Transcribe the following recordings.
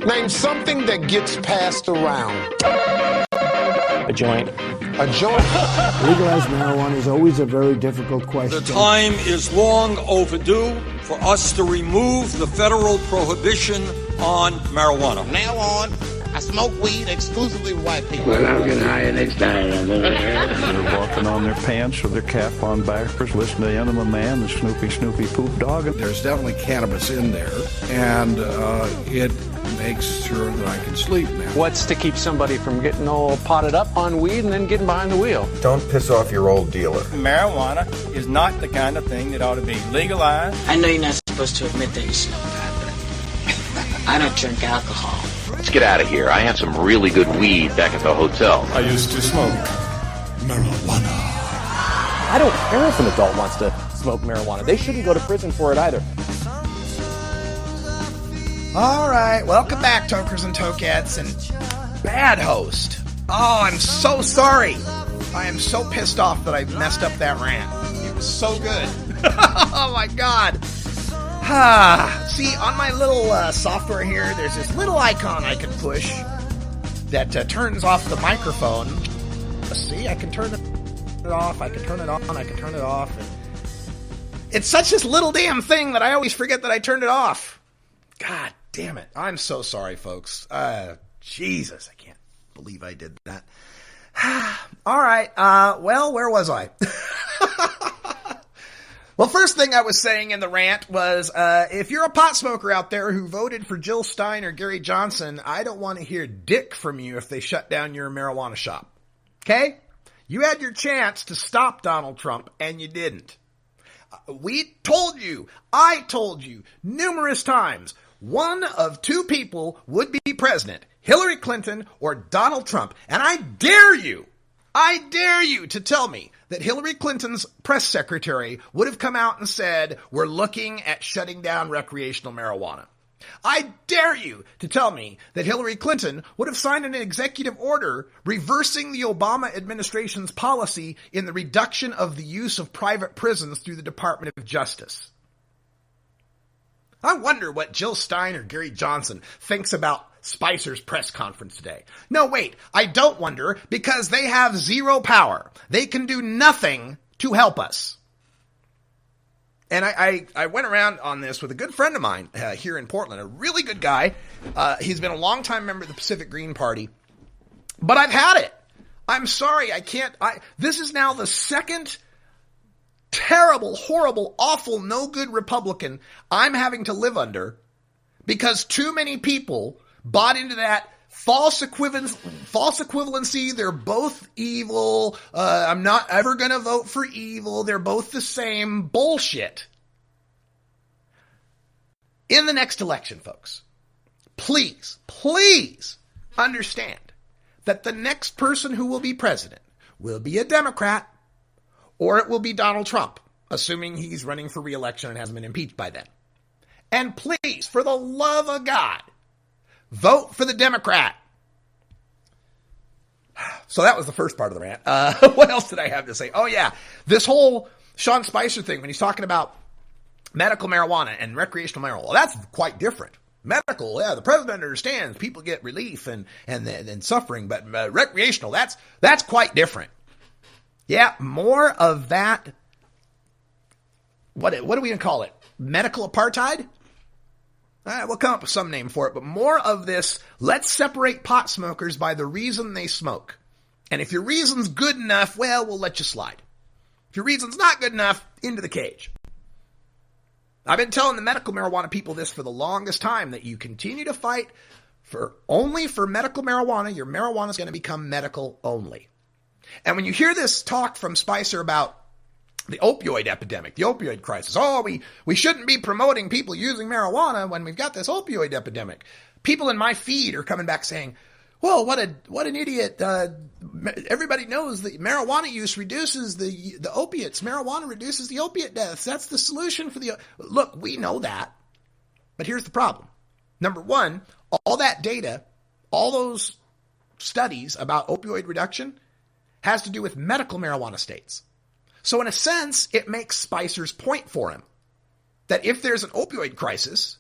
Name something that gets passed around. A joint. A joint? Legalized marijuana is always a very difficult question. The time is long overdue for us to remove the federal prohibition on marijuana. From now on, I smoke weed exclusively with white people. Well, I'll get high next time. They're walking on their pants with their cap on backwards, listening to Enema Man, the Snoopy Poop Dog. There's definitely cannabis in there, and it makes sure that I can sleep now. What's to keep somebody from getting all potted up on weed and then getting behind the wheel? Don't piss off your old dealer. Marijuana is not the kind of thing that ought to be legalized. I know you're not supposed to admit that you smoke pot, but I don't drink alcohol. Let's get out of here. I have some really good weed back at the hotel. I used to smoke marijuana. I don't care if an adult wants to smoke marijuana. They shouldn't go to prison for it either. All right, welcome back, Tokers and Tokettes, and bad host. Oh, I'm so sorry. I am so pissed off that I messed up that rant. It was so good. Oh, my God. See, on my little software here, there's this little icon I can push that turns off the microphone. See, I can turn it off, I can turn it on, I can turn it off. It's such this little damn thing that I always forget that I turned it off. God damn it. I'm so sorry, folks. Jesus, I can't believe I did that. All right. Well, where was I? Well, first thing I was saying in the rant was, if you're a pot smoker out there who voted for Jill Stein or Gary Johnson, I don't want to hear dick from you if they shut down your marijuana shop. Okay? You had your chance to stop Donald Trump, and you didn't. We told you, I told you numerous times, one of two people would be president, Hillary Clinton or Donald Trump. And I dare you to tell me that Hillary Clinton's press secretary would have come out and said, we're looking at shutting down recreational marijuana. I dare you to tell me that Hillary Clinton would have signed an executive order reversing the Obama administration's policy in the reduction of the use of private prisons through the Department of Justice. I wonder what Jill Stein or Gary Johnson thinks about Spicer's press conference today. No, wait, I don't wonder, because they have zero power. They can do nothing to help us. And I went around on this with a good friend of mine here in Portland, a really good guy. He's been a longtime member of the Pacific Green Party. But I've had it. I'm sorry, I can't. This is now the second terrible, horrible, awful, no good Republican I'm having to live under because too many people bought into that false equivalency. They're both evil. I'm not ever going to vote for evil. They're both the same bullshit. In the next election, folks, please understand that the next person who will be president will be a Democrat or it will be Donald Trump, assuming he's running for re-election and hasn't been impeached by then. And please, for the love of God, vote for the Democrat. So that was the first part of the rant. What else did I have to say? Oh, yeah. This whole Sean Spicer thing, when he's talking about medical marijuana and recreational marijuana, well, that's quite different. Medical, yeah, the president understands people get relief and suffering, but recreational, that's quite different. Yeah, more of that. What do we even call it? Medical apartheid? We'll come up with some name for it, but more of this, let's separate pot smokers by the reason they smoke. And if your reason's good enough, well, we'll let you slide. If your reason's not good enough, into the cage. I've been telling the medical marijuana people this for the longest time, that you continue to fight only for medical marijuana, your marijuana is going to become medical only. And when you hear this talk from Spicer about the opioid epidemic, the opioid crisis, we shouldn't be promoting people using marijuana when we've got this opioid epidemic. People in my feed are coming back saying, well, what an idiot. Everybody knows that marijuana use reduces the opiates. Marijuana reduces the opiate deaths. That's the solution for the... Look, we know that. But here's the problem. Number one, all that data, all those studies about opioid reduction has to do with medical marijuana states. So in a sense, it makes Spicer's point for him that if there's an opioid crisis,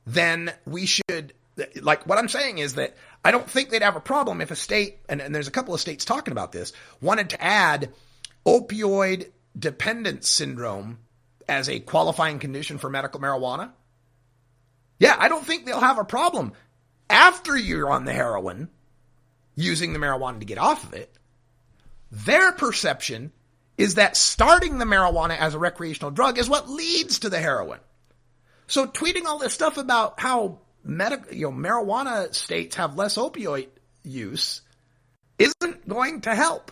then we should Like, what I'm saying is that I don't think they'd have a problem if a state, and there's a couple of states talking about this, wanted to add opioid dependence syndrome as a qualifying condition for medical marijuana. Yeah, I don't think they'll have a problem after you're on the heroin using the marijuana to get off of it. Their perception is that starting the marijuana as a recreational drug is what leads to the heroin. So tweeting all this stuff about how marijuana states have less opioid use isn't going to help,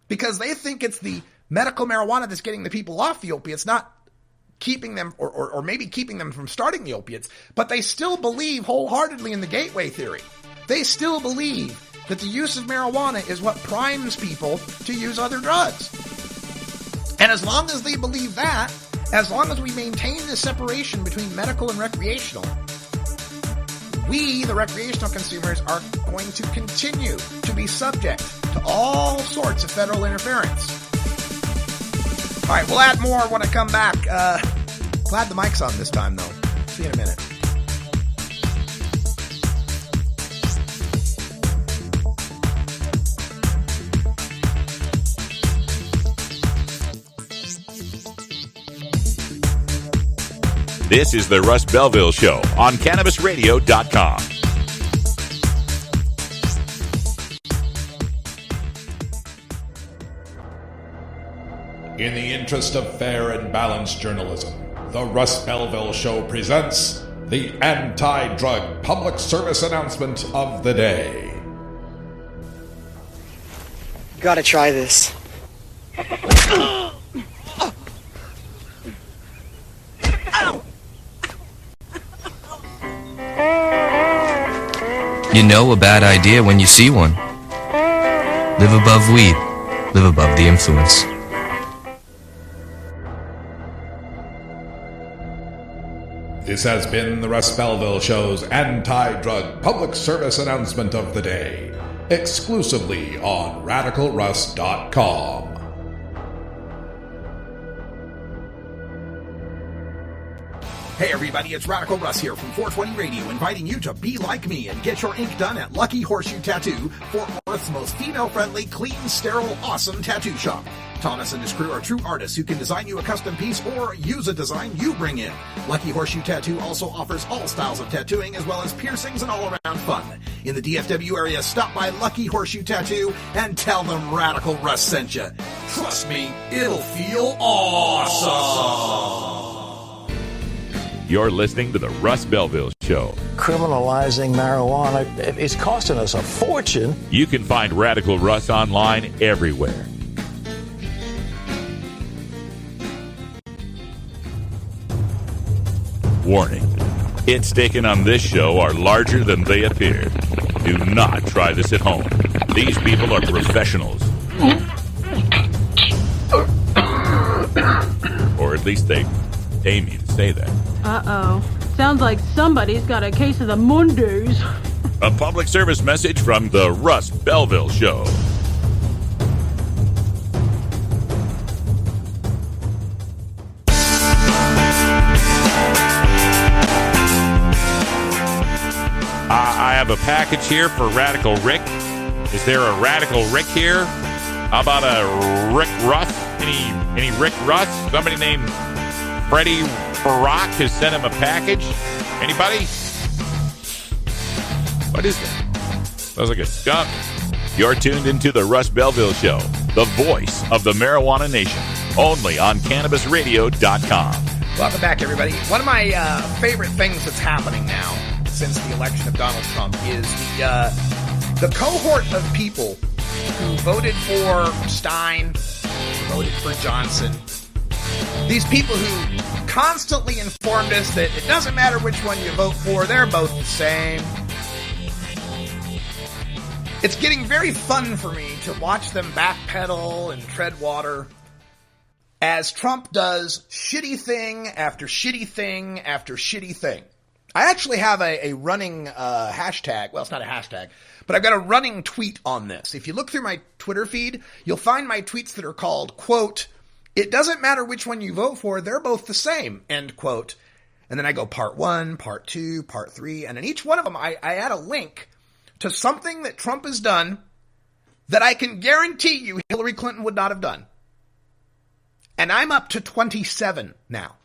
because they think it's the medical marijuana that's getting the people off the opiates, not keeping them or maybe keeping them from starting the opiates. But they still believe wholeheartedly in the gateway theory. They still believe that the use of marijuana is what primes people to use other drugs. And as long as they believe that, as long as we maintain this separation between medical and recreational, we, the recreational consumers, are going to continue to be subject to all sorts of federal interference. All right, we'll add more when I come back. Glad the mic's on this time, though. See you in a minute. This is the Russ Belville Show on CannabisRadio.com. In the interest of fair and balanced journalism, the Russ Belville Show presents the anti-drug public service announcement of the day. Gotta try this. You know a bad idea when you see one. Live above weed. Live above the influence. This has been the Russ Belville Show's anti-drug public service announcement of the day, exclusively on RadicalRuss.com. Hey everybody, it's Radical Russ here from 420 Radio, inviting you to be like me and get your ink done at Lucky Horseshoe Tattoo, Fort Worth's most female-friendly, clean, sterile, awesome tattoo shop. Thomas and his crew are true artists who can design you a custom piece or use a design you bring in. Lucky Horseshoe Tattoo also offers all styles of tattooing as well as piercings and all-around fun. In the DFW area, stop by Lucky Horseshoe Tattoo and tell them Radical Russ sent you. Trust me, it'll feel awesome. You're listening to the Russ Belville Show. Criminalizing marijuana is costing us a fortune. You can find Radical Russ online everywhere. Warning. Hits taken on this show are larger than they appear. Do not try this at home. These people are professionals. Or at least they pay me to say that. Uh-oh. Sounds like somebody's got a case of the Mondays. A public service message from the Russ Belville Show. I have a package here for Radical Rick. Is there a Radical Rick here? How about a Rick Russ? Any Rick Russ? Somebody named Freddie Barack has sent him a package. Anybody? What is that? Sounds like a skunk. You're tuned into the Russ Belville Show, the voice of the marijuana nation, only on CannabisRadio.com. Welcome back, everybody. One of my favorite things that's happening now since the election of Donald Trump is the cohort of people who voted for Stein, voted for Johnson. These people who constantly informed us that it doesn't matter which one you vote for, they're both the same. It's getting very fun for me to watch them backpedal and tread water as Trump does shitty thing after shitty thing after shitty thing. I actually have a running hashtag. Well, it's not a hashtag, but I've got a running tweet on this. If you look through my Twitter feed, you'll find my tweets that are called, quote, "It doesn't matter which one you vote for, they're both the same," end quote. And then I go part 1, part 2, part 3. And in each one of them, I add a link to something that Trump has done that I can guarantee you Hillary Clinton would not have done. And I'm up to 27 now.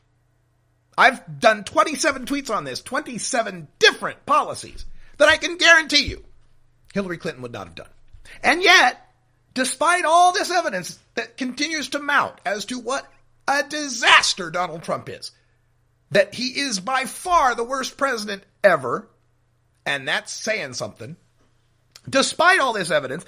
I've done 27 tweets on this, 27 different policies that I can guarantee you Hillary Clinton would not have done. And yet, despite all this evidence that continues to mount as to what a disaster Donald Trump is, that he is by far the worst president ever, and that's saying something, despite all this evidence,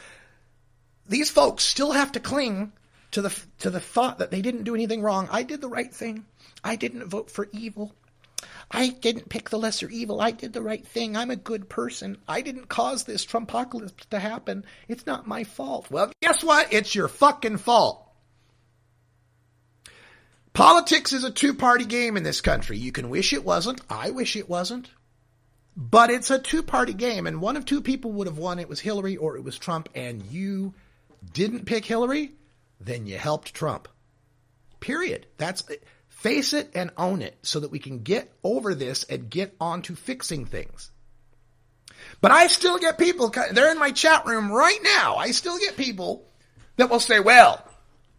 these folks still have to cling to the thought that they didn't do anything wrong. I did the right thing. I didn't vote for evil. I didn't pick the lesser evil. I did the right thing. I'm a good person. I didn't cause this Trumpocalypse to happen. It's not my fault. Well, guess what? It's your fucking fault. Politics is a two-party game in this country. You can wish it wasn't. I wish it wasn't. But it's a two-party game, and one of two people would have won. It was Hillary or it was Trump, and you didn't pick Hillary, then you helped Trump. Period. Face it and own it so that we can get over this and get on to fixing things. But I still get people, they're in my chat room right now. I still get people that will say, well,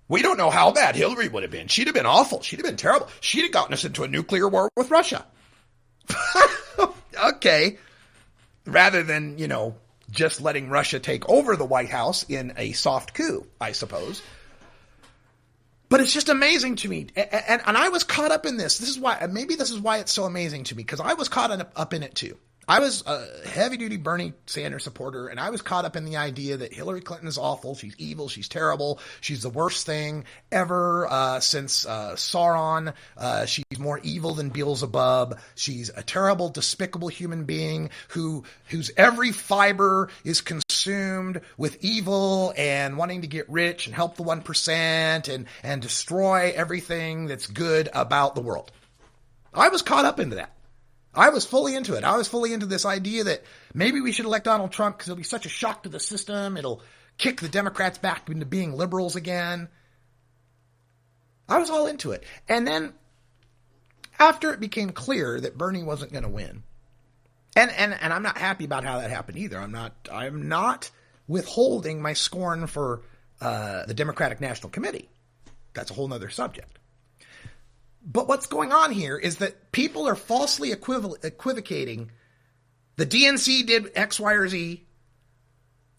we don't know how bad Hillary would have been. She'd have been awful. She'd have been terrible. She'd have gotten us into a nuclear war with Russia. Okay. Rather than, just letting Russia take over the White House in a soft coup, I suppose. But it's just amazing to me. And I was caught up in this. This is why it's so amazing to me, because I was caught up in it too. I was a heavy-duty Bernie Sanders supporter, and I was caught up in the idea that Hillary Clinton is awful, she's evil, she's terrible, she's the worst thing ever since Sauron. She's more evil than Beelzebub. She's a terrible, despicable human being whose every fiber is consumed with evil and wanting to get rich and help the 1% and destroy everything that's good about the world. I was caught up into that. I was fully into it. I was fully into this idea that maybe we should elect Donald Trump because it'll be such a shock to the system. It'll kick the Democrats back into being liberals again. I was all into it. And then after it became clear that Bernie wasn't going to win, and I'm not happy about how that happened either. I'm not withholding my scorn for the Democratic National Committee. That's a whole nother subject. But what's going on here is that people are falsely equivocating the DNC did X, Y, or Z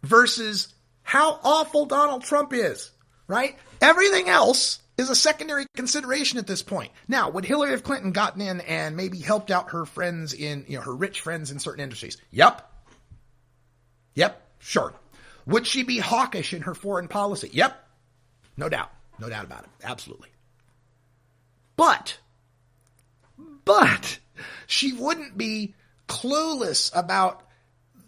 versus how awful Donald Trump is, right? Everything else is a secondary consideration at this point. Now, would Hillary have Clinton gotten in and maybe helped out her friends her rich friends in certain industries? Yep, sure. Would she be hawkish in her foreign policy? Yep, no doubt about it, absolutely. But she wouldn't be clueless about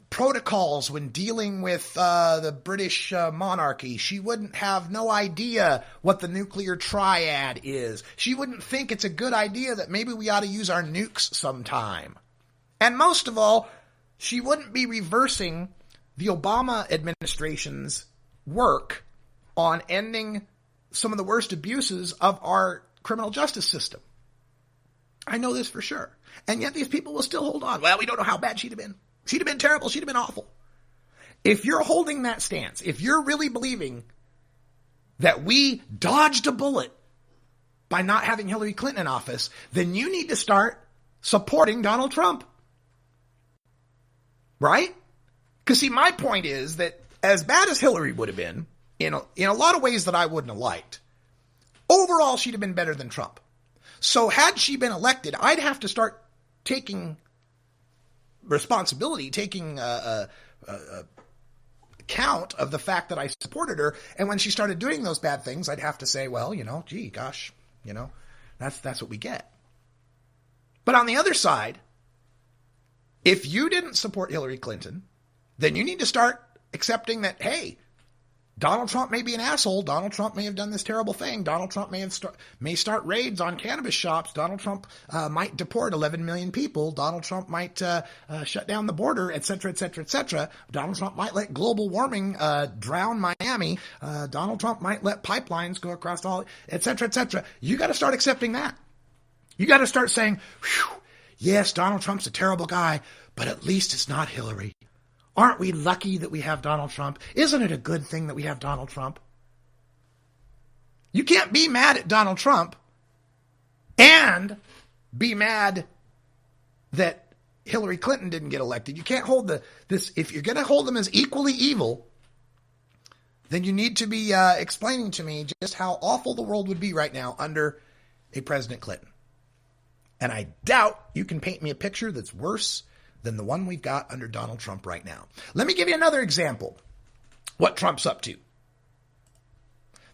protocols when dealing with the British monarchy. She wouldn't have no idea what the nuclear triad is. She wouldn't think it's a good idea that maybe we ought to use our nukes sometime. And most of all, she wouldn't be reversing the Obama administration's work on ending some of the worst abuses of our criminal justice system. I know this for sure. And yet these people will still hold on. Well, we don't know how bad she'd have been. She'd have been terrible. She'd have been awful. If you're holding that stance, if you're really believing that we dodged a bullet by not having Hillary Clinton in office, then you need to start supporting Donald Trump. Right? Because see, my point is that as bad as Hillary would have been, in a lot of ways that I wouldn't have liked, overall, she'd have been better than Trump. So had she been elected, I'd have to start taking responsibility, taking account of the fact that I supported her. And when she started doing those bad things, I'd have to say, well, that's what we get. But on the other side, if you didn't support Hillary Clinton, then you need to start accepting that, hey, Donald Trump may be an asshole. Donald Trump may have done this terrible thing. Donald Trump may start raids on cannabis shops. Donald Trump might deport 11 million people. Donald Trump might shut down the border, et cetera, et cetera, et cetera. Donald Trump might let global warming drown Miami. Donald Trump might let pipelines go across all, et cetera, et cetera. You got to start accepting that. You got to start saying, whew, yes, Donald Trump's a terrible guy, but at least it's not Hillary. Aren't we lucky that we have Donald Trump? Isn't it a good thing that we have Donald Trump? You can't be mad at Donald Trump and be mad that Hillary Clinton didn't get elected. You can't hold this. If you're going to hold them as equally evil, then you need to be explaining to me just how awful the world would be right now under a President Clinton. And I doubt you can paint me a picture that's worse than the one we've got under Donald Trump right now. Let me give you another example. What Trump's up to.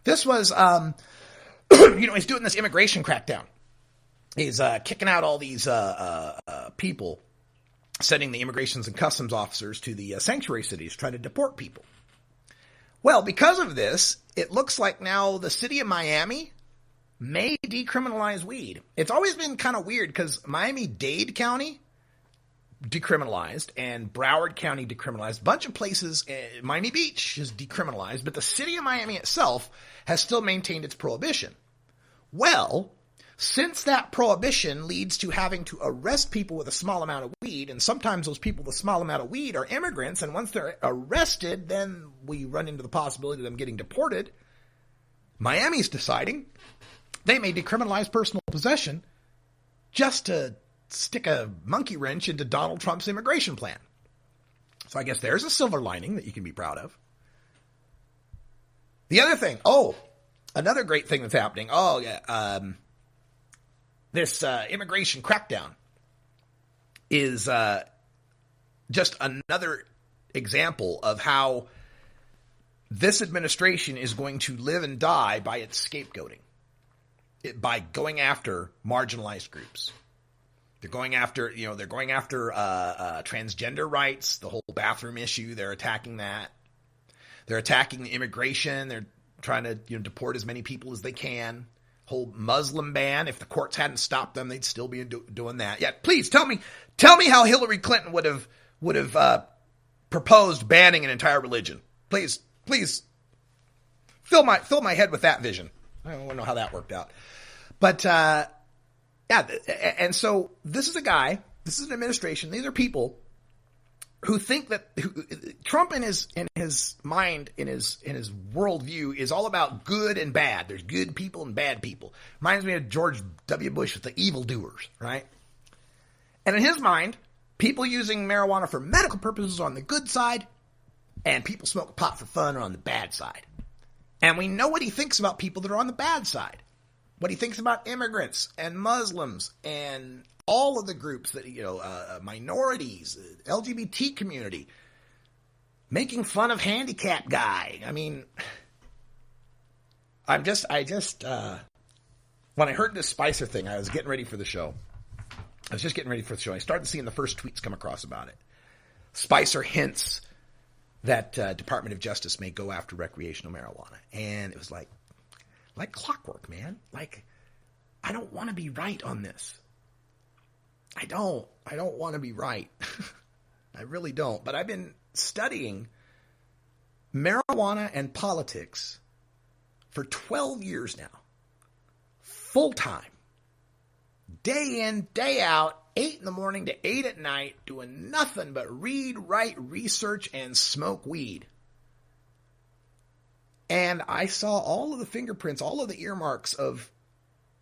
This was, he's doing this immigration crackdown. He's kicking out all these people, sending the immigrations and customs officers to the sanctuary cities, trying to deport people. Well, because of this, it looks like now the city of Miami may decriminalize weed. It's always been kind of weird because Miami-Dade County decriminalized and Broward County decriminalized. A bunch of places, Miami Beach is decriminalized, but the city of Miami itself has still maintained its prohibition. Well, since that prohibition leads to having to arrest people with a small amount of weed, and sometimes those people with a small amount of weed are immigrants, and once they're arrested, then we run into the possibility of them getting deported, Miami's deciding they may decriminalize personal possession just to stick a monkey wrench into Donald Trump's immigration plan. So I guess there's a silver lining that you can be proud of. The other thing, another great thing that's happening. This immigration crackdown is just another example of how this administration is going to live and die by its scapegoating, by going after marginalized groups. They're going after, transgender rights, the whole bathroom issue. They're attacking that. They're attacking the immigration. They're trying to, deport as many people as they can. Whole Muslim ban. If the courts hadn't stopped them, they'd still be doing that. Yeah, please tell me how Hillary Clinton would have proposed banning an entire religion. Please fill my head with that vision. I don't know how that worked out, but and so this is an administration. These are people who think that Trump in his mind, in his worldview, is all about good and bad. There's good people and bad people. Reminds me of George W. Bush with the evildoers, right? And in his mind, people using marijuana for medical purposes are on the good side, and people smoke pot for fun are on the bad side. And we know what he thinks about people that are on the bad side. What he thinks about immigrants and Muslims and all of the groups that, minorities, LGBT community, making fun of handicap guy. I mean, when I heard this Spicer thing, I was getting ready for the show. I started seeing the first tweets come across about it. Spicer hints that Department of Justice may go after recreational marijuana. And it was like clockwork, man. Like, I don't want to be right on this. I don't want to be right. I really don't. But I've been studying marijuana and politics for 12 years now. Full time. Day in, day out, 8 in the morning to 8 at night, doing nothing but read, write, research, and smoke weed. And I saw all of the fingerprints, all of the earmarks of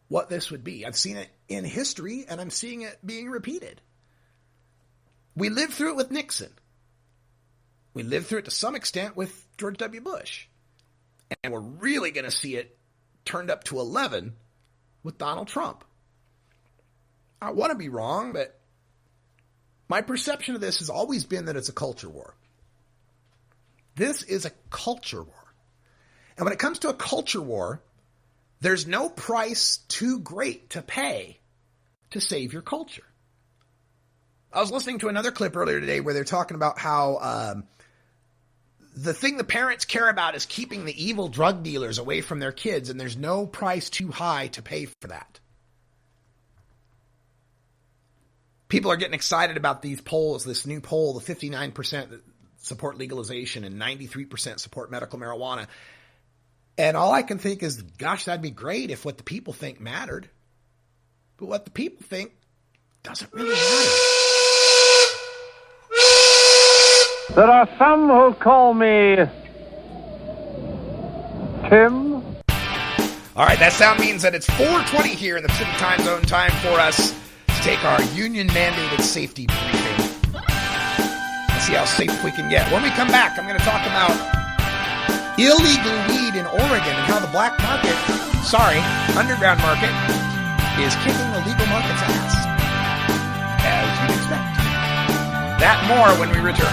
what this would be. I've seen it in history, and I'm seeing it being repeated. We lived through it with Nixon. We lived through it to some extent with George W. Bush. And we're really going to see it turned up to 11 with Donald Trump. I want to be wrong, but my perception of this has always been that it's a culture war. This is a culture war. And when it comes to a culture war, there's no price too great to pay to save your culture. I was listening to another clip earlier today where they're talking about how the thing the parents care about is keeping the evil drug dealers away from their kids, and there's no price too high to pay for that. People are getting excited about these polls, this new poll, the 59% that support legalization and 93% support medical marijuana. And all I can think is, gosh, that'd be great if what the people think mattered. But what the people think doesn't really matter. There are some who call me Tim. All right, that sound means that it's 4:20 here in the Pacific Time Zone. Time for us to take our union-mandated safety briefing. Let's see how safe we can get. When we come back, I'm going to talk about illegal weed in Oregon and how the black market, underground market, is kicking the legal market's ass, as you'd expect. That and more when we return.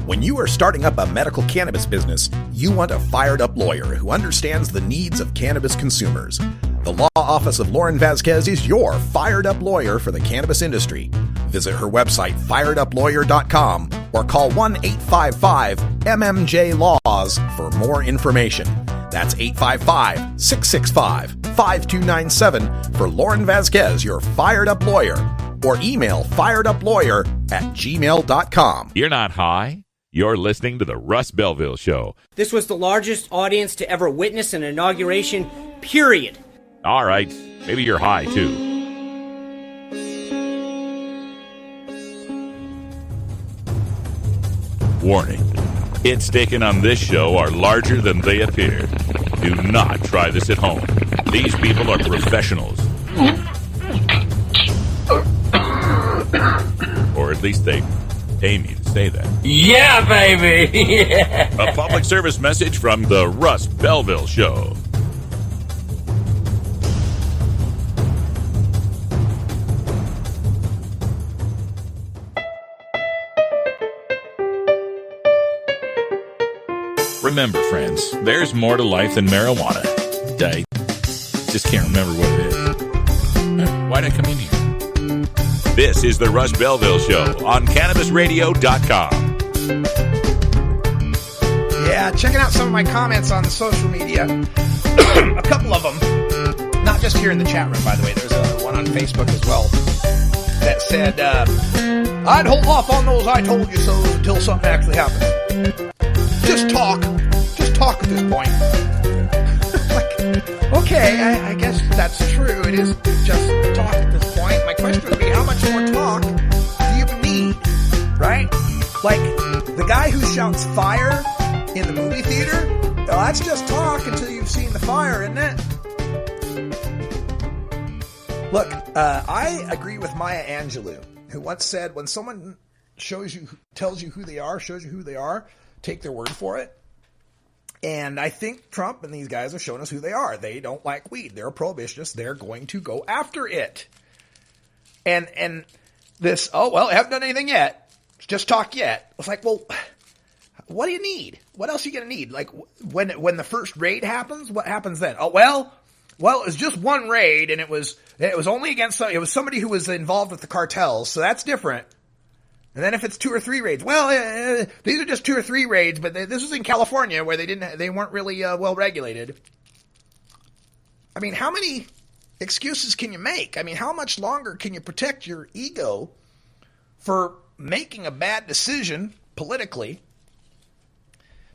When you are starting up a medical cannabis business, you want a fired-up lawyer who understands the needs of cannabis consumers. The law office of Lauren Vasquez is your fired-up lawyer for the cannabis industry. Visit her website, fireduplawyer.com, or call 1-855-MMJ-LAWS for more information. That's 855-665-5297 for Lauren Vasquez, your fired-up lawyer, or email fireduplawyer@gmail.com. You're not high. You're listening to the Russ Belville Show. This was the largest audience to ever witness an inauguration, period. All right, maybe you're high, too. Warning. Hits taken on this show are larger than they appear. Do not try this at home. These people are professionals. Or at least they pay me to say that. Yeah, baby! Yeah. A public service message from the Russ Belville Show. Remember, friends, there's more to life than marijuana. I just can't remember what it is. Why'd I come in here? This is the Russ Belville Show on CannabisRadio.com. Yeah, checking out some of my comments on social media. A couple of them. Not just here in the chat room, by the way. There's one on Facebook as well that said, I'd hold off on those I told you so until something actually happens. Just talk. Just talk at this point. Like, okay, I guess that's true. It is just talk at this point. My question would be, how much more talk do you even need? Right? Like, the guy who shouts fire in the movie theater, well, that's just talk until you've seen the fire, isn't it? Look, I agree with Maya Angelou, who once said, when someone tells you who they are, shows you who they are, take their word for it. And I think Trump and these guys are showing us who they are. They don't like weed. They're prohibitionists. They're going to go after it. And this, I haven't done anything yet. Just talk yet. It's like, well, what do you need? What else are you going to need? Like, when the first raid happens, what happens then? Oh, well, it was just one raid, and it was only against, it was somebody who was involved with the cartels, so that's different. And then if it's 2 or 3 raids, well, these are just 2 or 3 raids, but this was in California where they weren't really well regulated. I mean, how many excuses can you make? I mean, how much longer can you protect your ego for making a bad decision politically?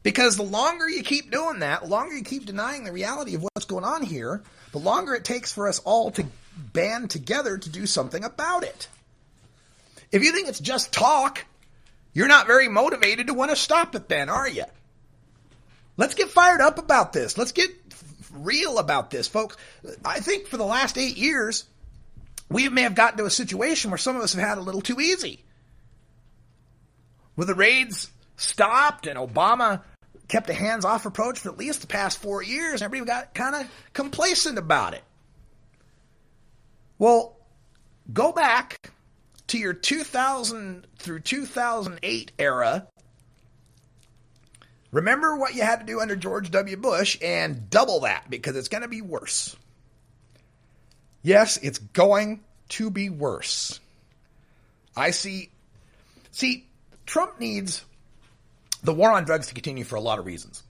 Because the longer you keep doing that, the longer you keep denying the reality of what's going on here, the longer it takes for us all to band together to do something about it. If you think it's just talk, you're not very motivated to want to stop it then, are you? Let's get fired up about this. Let's get real about this, folks. I think for the last 8 years, we may have gotten to a situation where some of us have had a little too easy. Where the raids stopped and Obama kept a hands-off approach for at least the past 4 years, and everybody got kind of complacent about it. Well, go back to your 2000 through 2008 era. Remember what you had to do under George W. Bush and double that, because it's going to be worse. Yes, it's going to be worse. See, Trump needs the war on drugs to continue for a lot of reasons.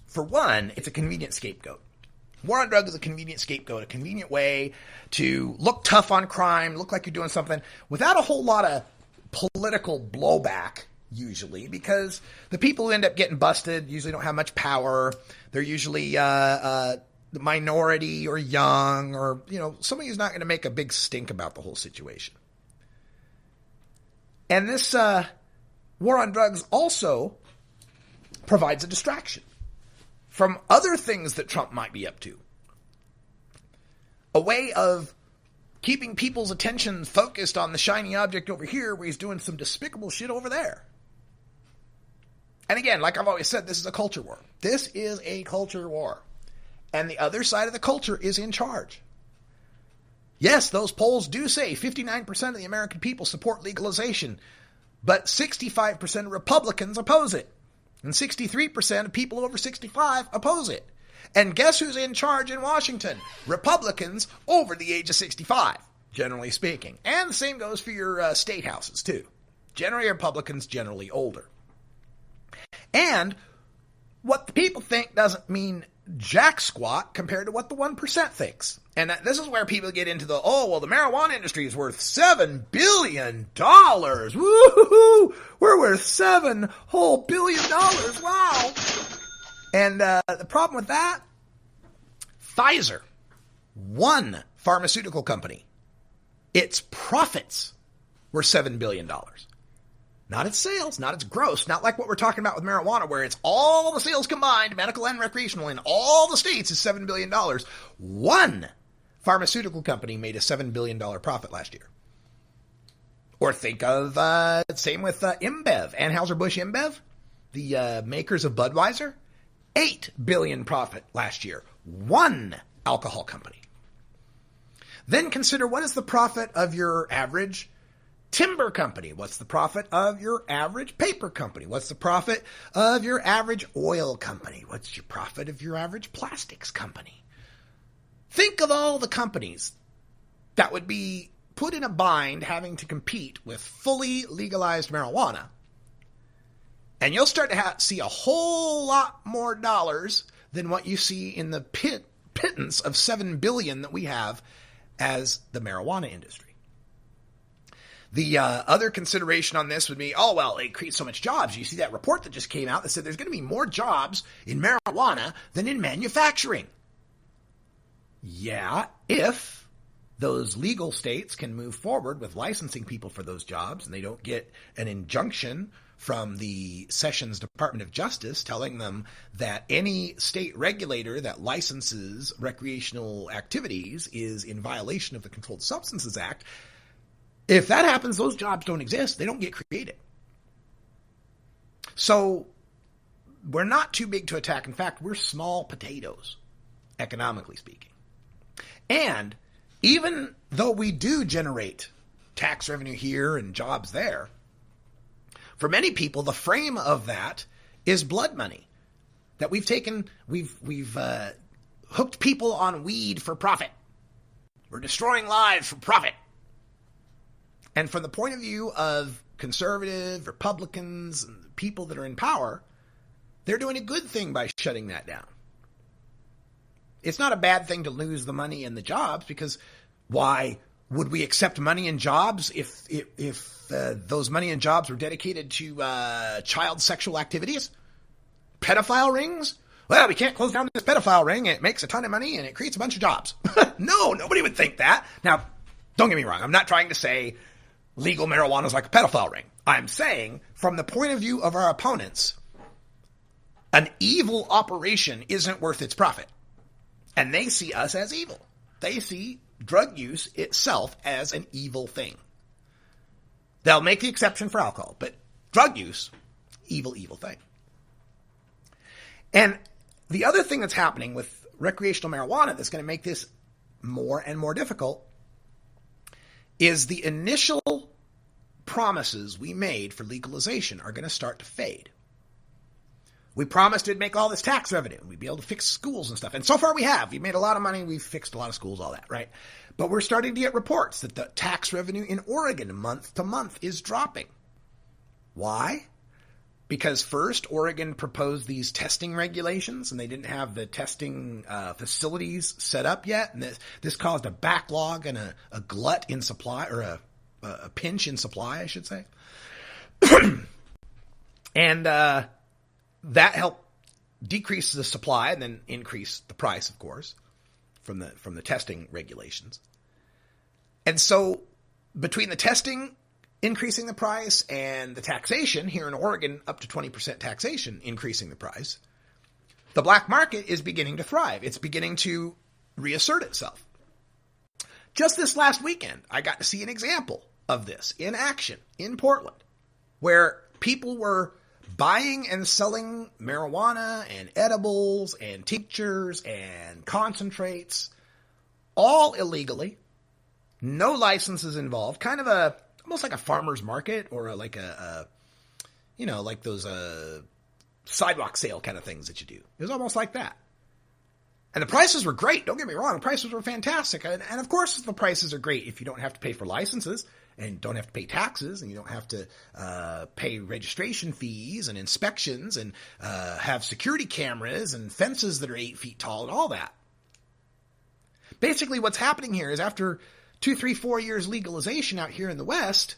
For one, it's a convenient scapegoat. War on drugs is a convenient scapegoat, a convenient way to look tough on crime, look like you're doing something without a whole lot of political blowback, usually, because the people who end up getting busted usually don't have much power. They're usually, the minority or young or, somebody who's not going to make a big stink about the whole situation. And this war on drugs also provides a distraction from other things that Trump might be up to. A way of keeping people's attention focused on the shiny object over here where he's doing some despicable shit over there. And again, like I've always said, this is a culture war. This is a culture war. And the other side of the culture is in charge. Yes, those polls do say 59% of the American people support legalization, but 65% of Republicans oppose it. And 63% of people over 65 oppose it. And guess who's in charge in Washington? Republicans over the age of 65, generally speaking. And the same goes for your state houses, too. Generally Republicans, generally older. And what the people think doesn't mean jack squat compared to what the 1% thinks. And this is where people get into the the marijuana industry is worth $7 billion. Woo-hoo-hoo! We're worth $7 whole billion. Wow. And the problem with that, Pfizer, one pharmaceutical company, its profits were $7 billion. Not its sales, not its gross, not like what we're talking about with marijuana, where it's all the sales combined, medical and recreational, in all the states is $7 billion. One pharmaceutical company made a $7 billion profit last year. Or think of, same with InBev, Anheuser-Busch InBev, the makers of Budweiser, $8 billion profit last year. One alcohol company. Then consider what is the profit of your average timber company? What's the profit of your average paper company? What's the profit of your average oil company? What's your profit of your average plastics company? Think of all the companies that would be put in a bind having to compete with fully legalized marijuana. And you'll start to see a whole lot more dollars than what you see in the pittance of $7 billion that we have as the marijuana industry. The other consideration on this would be, it creates so much jobs. You see that report that just came out that said there's going to be more jobs in marijuana than in manufacturing. Yeah, if those legal states can move forward with licensing people for those jobs and they don't get an injunction from the Sessions Department of Justice telling them that any state regulator that licenses recreational activities is in violation of the Controlled Substances Act. If that happens, those jobs don't exist. They don't get created. So we're not too big to attack. In fact, we're small potatoes, economically speaking. And even though we do generate tax revenue here and jobs there, for many people, the frame of that is blood money that we've taken. We've hooked people on weed for profit. We're destroying lives for profit. And from the point of view of conservative Republicans and people that are in power, they're doing a good thing by shutting that down. It's not a bad thing to lose the money and the jobs, because why would we accept money and jobs if those money and jobs were dedicated to child sexual activities? Pedophile rings? Well, we can't close down this pedophile ring. It makes a ton of money and it creates a bunch of jobs. No, nobody would think that. Now, don't get me wrong. I'm not trying to say legal marijuana is like a pedophile ring. I'm saying, from the point of view of our opponents, an evil operation isn't worth its profit. And they see us as evil. They see drug use itself as an evil thing. They'll make the exception for alcohol, but drug use, evil, evil thing. And the other thing that's happening with recreational marijuana that's going to make this more and more difficult is the initial promises we made for legalization are going to start to fade. We promised it'd make all this tax revenue. We'd be able to fix schools and stuff. And so far we have. We've made a lot of money. We've fixed a lot of schools, all that, right? But we're starting to get reports that the tax revenue in Oregon month to month is dropping. Why? Because first, Oregon proposed these testing regulations, and they didn't have the testing facilities set up yet. And this caused a backlog and a glut in supply, or a pinch in supply, I should say. And that helped decrease the supply and then increase the price, of course. from the testing regulations. And so between the testing increasing the price and the taxation here in Oregon, up to 20% taxation increasing the price, the black market is beginning to thrive. It's beginning to reassert itself. Just this last weekend, I got to see an example of this in action in Portland, where people were buying and selling marijuana and edibles and tinctures and concentrates, all illegally, no licenses involved, kind of almost like a farmer's market or like those sidewalk sale kind of things that you do. It was almost like that. And the prices were great. Don't get me wrong. The prices were fantastic. And of course, the prices are great if you don't have to pay for licenses and don't have to pay taxes and you don't have to pay registration fees and inspections and have security cameras and fences that are 8 feet tall and all that. Basically, what's happening here is after 2, 3, 4 years legalization out here in the West,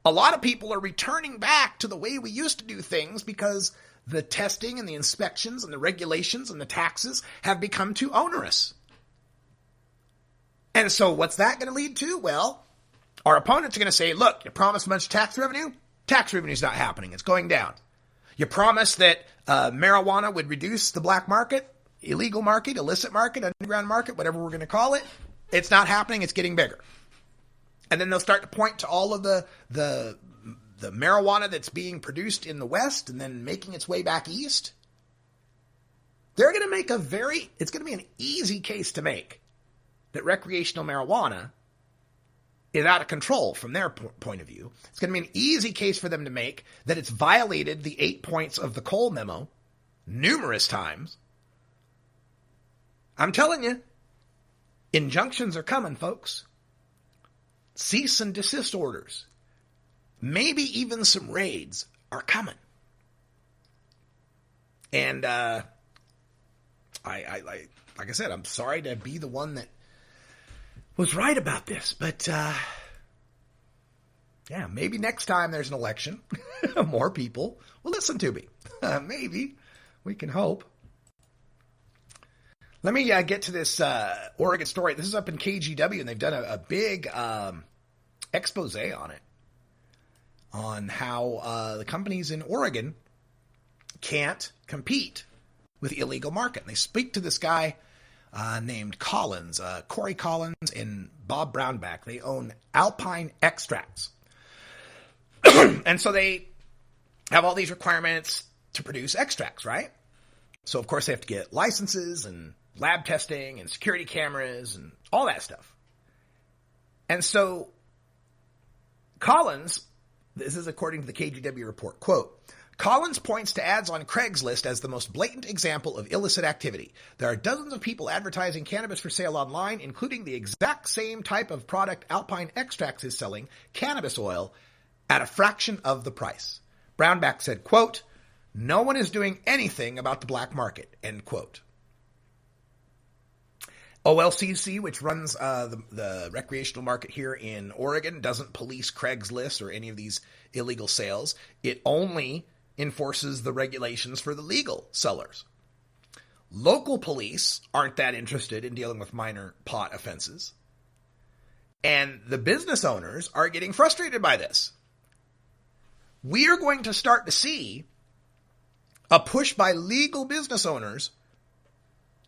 a lot of people are returning back to the way we used to do things because the testing and the inspections and the regulations and the taxes have become too onerous. And so what's that going to lead to? Well, our opponents are going to say, look, you promised a bunch of tax revenue. Tax revenue is not happening. It's going down. You promised that marijuana would reduce the black market, illegal market, illicit market, underground market, whatever we're going to call it. It's not happening. It's getting bigger. And then they'll start to point to all of the marijuana that's being produced in the West and then making its way back east. They're going to make it's going to be an easy case to make that recreational marijuana is out of control from their point of view. It's going to be an easy case for them to make that it's violated the 8 points of the Cole memo numerous times. I'm telling you, injunctions are coming, folks. Cease and desist orders. Maybe even some raids are coming. And I like I said, I'm sorry to be the one that was right about this, but yeah, maybe next time there's an election, more people will listen to me. Maybe. We can hope. Let me get to this Oregon story. This is up in KGW, and they've done a big expose on it, on how the companies in Oregon can't compete with the illegal market. And they speak to this guy named Collins, Corey Collins and Bob Brownback. They own Alpine Extracts. And so they have all these requirements to produce extracts, right? So, of course, they have to get licenses and lab testing and security cameras and all that stuff. And so Collins, this is according to the KGW report, quote, Collins points to ads on Craigslist as the most blatant example of illicit activity. There are dozens of people advertising cannabis for sale online, including the exact same type of product Alpine Extracts is selling, cannabis oil, at a fraction of the price. Brownback said, quote, no one is doing anything about the black market, end quote. OLCC, which runs the recreational market here in Oregon, doesn't police Craigslist or any of these illegal sales. It only enforces the regulations for the legal sellers. Local police aren't that interested in dealing with minor pot offenses. And the business owners are getting frustrated by this. We are going to start to see a push by legal business owners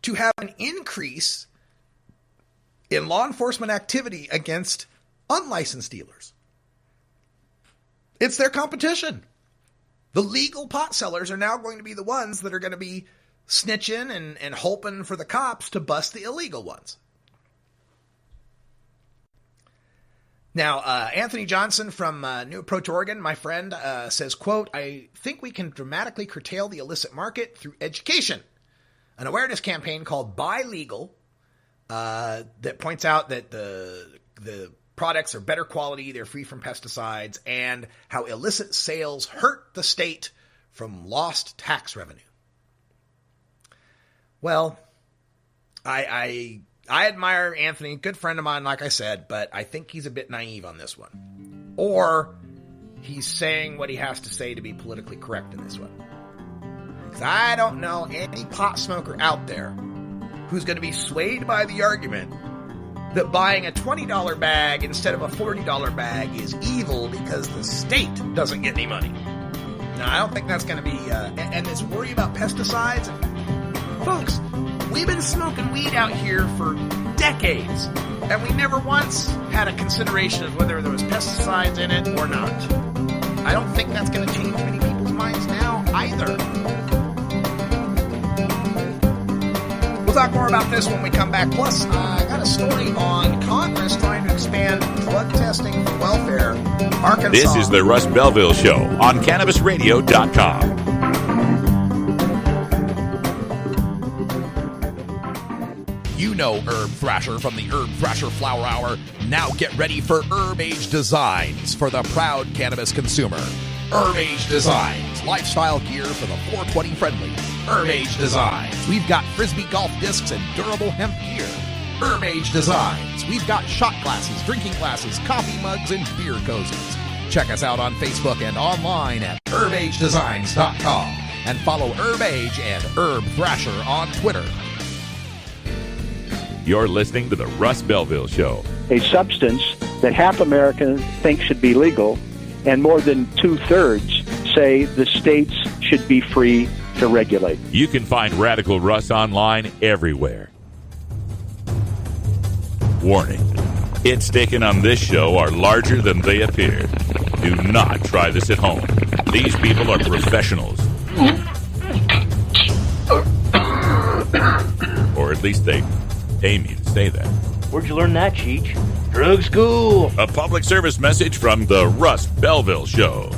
to have an increase in law enforcement activity against unlicensed dealers. It's their competition. The legal pot sellers are now going to be the ones that are going to be snitching and hoping for the cops to bust the illegal ones. Now, Anthony Johnson from New Approach Oregon, my friend, says, quote, I think we can dramatically curtail the illicit market through education. An awareness campaign called Buy Legal that points out that the products are better quality, they're free from pesticides, and how illicit sales hurt the state from lost tax revenue. Well, I admire Anthony, good friend of mine, like I said, but I think he's a bit naive on this one. Or he's saying what he has to say to be politically correct in this one. Because I don't know any pot smoker out there who's going to be swayed by the argument that buying a $20 bag instead of a $40 bag is evil because the state doesn't get any money. Now, I don't think that's going to be... and this worry about pesticides... Folks, we've been smoking weed out here for decades, and we never once had a consideration of whether there was pesticides in it or not. I don't think that's going to change many people's minds now either. We'll talk more about this when we come back. Plus, I got a story on Congress trying to expand drug testing for welfare. Arkansas. This is the Russ Belville Show on CannabisRadio.com. You know Herb Thrasher from the Herb Thrasher Flower Hour. Now get ready for Herb Age Designs for the proud cannabis consumer. Herb Age Designs, lifestyle gear for the 420 friendly. Herb Age Designs, we've got Frisbee golf discs and durable hemp gear. Herb Age Designs, we've got shot glasses, drinking glasses, coffee mugs, and beer cozies. Check us out on Facebook and online at herbagedesigns.com and follow Herb Age and Herb Thrasher on Twitter. You're listening to the Russ Belville Show. A substance that half Americans think should be legal and more than 2/3 say the states should be free to regulate. You can find Radical Russ online everywhere. Warning. Hits taken on this show are larger than they appear. Do not try this at home. These people are professionals. Or at least they aim you to say that. Where'd you learn that, Cheech? Drug school. A public service message from the Russ Belville Show.